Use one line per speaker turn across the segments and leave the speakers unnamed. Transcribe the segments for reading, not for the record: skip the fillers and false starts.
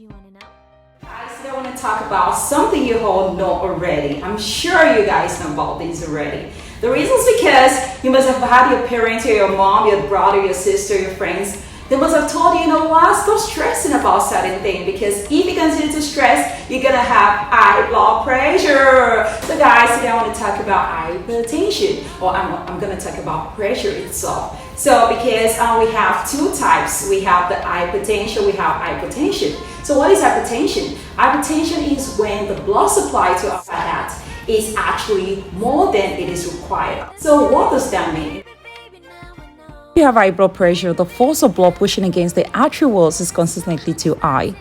Do you want to know?
Guys, today I want to talk about something you all know already. I'm sure you guys know about this already. The reason is because you must have had your parents or your mom, your brother, your sister, your friends. They must have told you, you know what, stop stressing about certain things, because if you continue to stress, you're going to have high blood pressure. So guys, today I want to talk about hypertension, or I'm going to talk about pressure itself. So because we have two types, we have the hypertension, we have hypotension. So what is hypertension? Hypertension is when the blood supply to our heart is actually more than it is required. So what does that mean?
If you have high blood pressure, the force of blood pushing against the artery walls is consistently too high.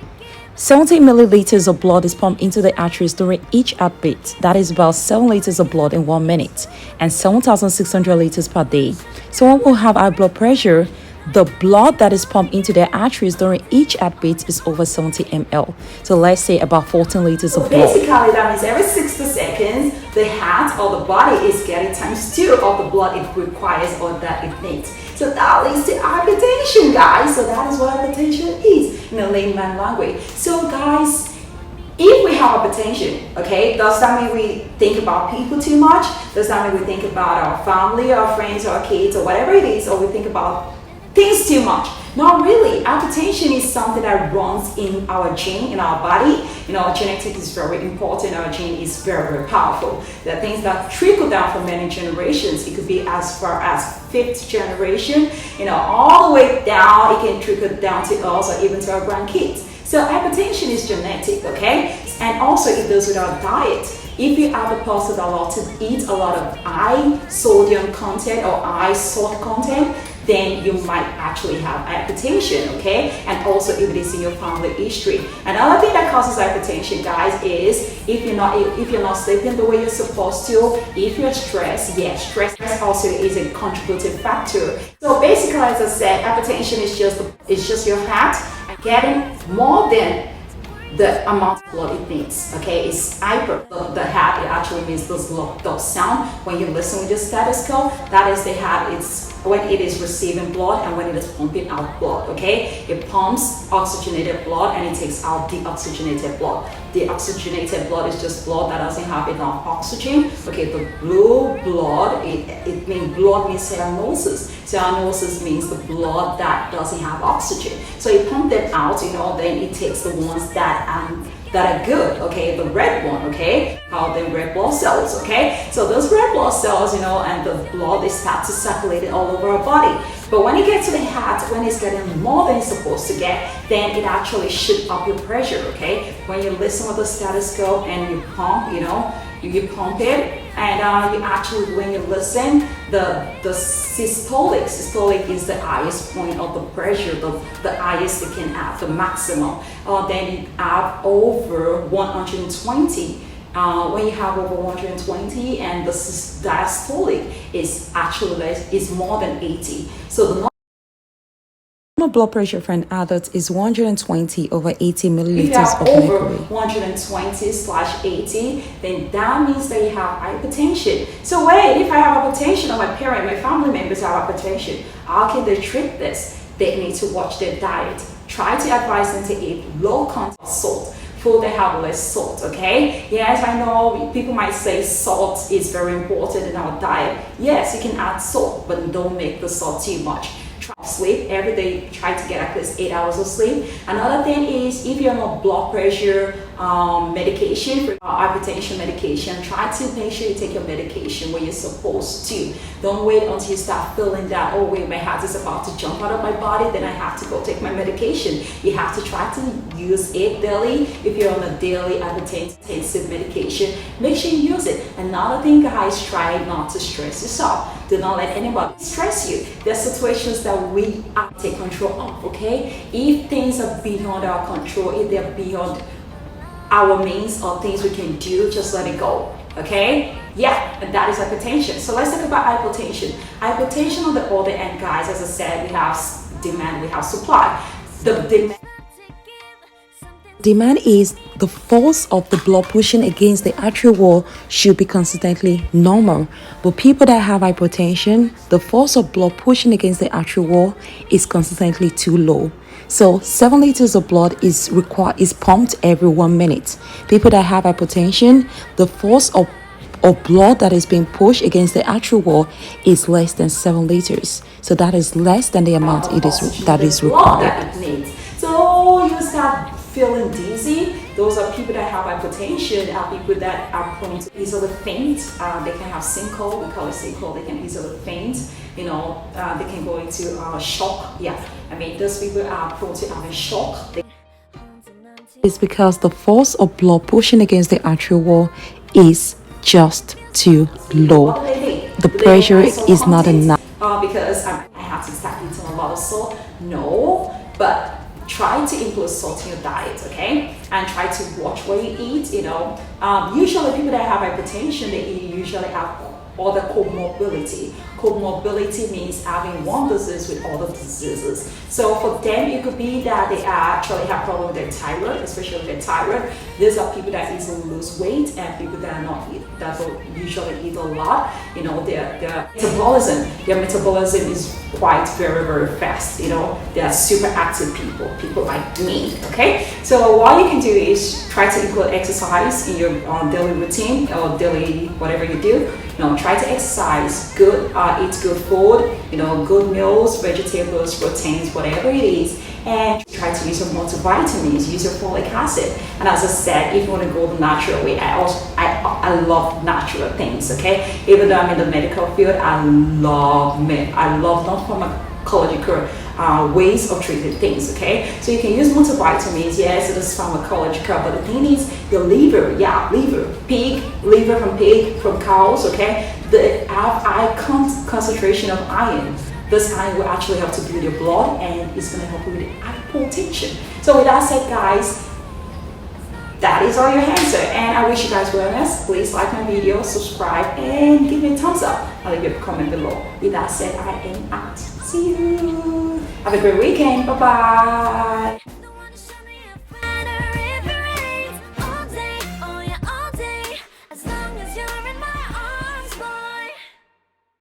70 milliliters of blood is pumped into the arteries during each heartbeat. That is about 7 liters of blood in 1 minute and 7,600 liters per day. Someone who have high blood pressure, the blood that is pumped into their arteries during each heartbeat is over 70 ml. So let's say about 14 liters of blood.
Basically, that means every 60 seconds, the heart or the body is getting times 2 of the blood it requires or that it needs. So that leads to hypertension, guys. So that is what hypertension is in a layman language. So guys, if we have hypertension, okay, does that mean we think about people too much? Does that mean we think about our family, our friends, our kids, or whatever it is, or we think about things too much? Not really. Hypertension is something that runs in our gene, in our body. You know, genetics is very important. Our gene is very, very powerful. There are things that trickle down for many generations. It could be as far as 5th generation, you know, all the way down. It can trickle down to us or even to our grandkids. So hypertension is genetic, okay? And also it goes with our diet. If you are the person that loves to eat a lot of high sodium content or high salt content, then you might actually have hypertension, okay? And also if it is in your family history. Another thing that causes hypertension, guys, is if you're not sleeping the way you're supposed to, if you're stressed, yes, stress also is a contributing factor. So basically, as I said, hypertension is just your heart getting more than the amount of blood it needs, okay? It's hyper. The heart, it actually means those sound when you listen with your stethoscope. That is the heart. It's when it is receiving blood and when it is pumping out blood, okay? It pumps oxygenated blood and it takes out deoxygenated blood. Deoxygenated blood is just blood that doesn't have enough oxygen. Okay, the blue blood, it means blood means cyanosis. Cyanosis means the blood that doesn't have oxygen. So you pump them out, you know, then it takes the ones that are good, okay, the red one, okay, call them red blood cells, okay. So those red blood cells, you know, and the blood, they start to circulate it all over our body. But when you get to the heart, when it's getting more than it's supposed to get, then it actually should up your pressure, okay. When you listen with the stethoscope and you pump, you know, you pump it, and you actually, when you listen, the systolic is the highest point of the pressure, the highest it can have, the maximum. Then you have over 120. When you have over 120, and the diastolic is actually is more than 80. So the
Normal blood pressure for an adult is 120 over 80 milliliters
if you have
of
over
mercury.
120/80, then that means that you have hypertension. So wait, if I have hypertension, or my parent, my family members have hypertension, how can they treat this? They need to watch their diet. Try to advise them to eat low content of salt, food that have less salt, okay? Yes, I know people might say salt is very important in our diet. Yes, you can add salt, but don't make the salt too much. Try to sleep every day. Try to get at least 8 hours of sleep. Another thing is, if you're on blood pressure medication, for hypertension medication, try to make sure you take your medication when you're supposed to. Don't wait until you start feeling that, oh wait, my heart is about to jump out of my body, then I have to go take my medication. You have to try to use it daily. If you're on a daily hypertensive medication, make sure you use it. Another thing, guys, try not to stress yourself. Do not let anybody stress you. There are situations that we have to take control of, okay? If things are beyond our control, if they're beyond our means or things we can do, just let it go, okay? Yeah, and that is hypertension. So let's talk about hypotension. Hypotension on the other end, guys, as I said, we have demand, we have supply. The
Demand is the force of the blood pushing against the artery wall should be consistently normal. But people that have hypertension, the force of blood pushing against the artery wall is consistently too low. So 7 liters of blood is pumped every 1 minute. People that have hypotension, the force of blood that is being pushed against the artery wall is less than 7 liters. So that is less than the amount that is required.
That it needs. So you start feeling dizzy. Those are people that have hypertension, are people that are prone to easily faint. They can have sinkhole, we call it sinkhole, they can easily faint. They can go into shock. Yeah, I mean, those people are prone to having shock.
It's because the force of blood pushing against the artery wall is just too low. The pressure is not enough.
Because I have to start eating a lot of salt. No, but try to include salt in your diet, okay? And try to watch what you eat, Usually people that have hypertension, they usually have other comorbidity. Comorbidity means having one disease with other diseases. So for them, it could be that they actually have problem with their thyroid, especially their thyroid. These are people that easily lose weight and people that don't usually eat a lot. Their metabolism is quite very, very fast. They are super active people like me, okay? So what you can do is try to include exercise in your daily routine or daily whatever you do. Try to exercise, eat good food, good meals, vegetables, proteins, whatever it is, and try to use your multivitamins, use your folic acid. And as I said, if you want to go the natural way, I love natural things, okay? Even though I'm in the medical field, I love non-pharmacological ways of treating things, okay? So you can use multivitamins, yes, it is pharmacological, but the thing is, your liver, liver from pig, from cows, okay? They have high concentration of iron. This iron will actually help to build your blood and it's going to help you with hypotension. So with that said, guys, that is all your answer, and I wish you guys wellness. Please like my video, subscribe, and give me a thumbs up. I'll leave a comment below. With that said, I am out. See you. Have a great weekend. Bye-bye.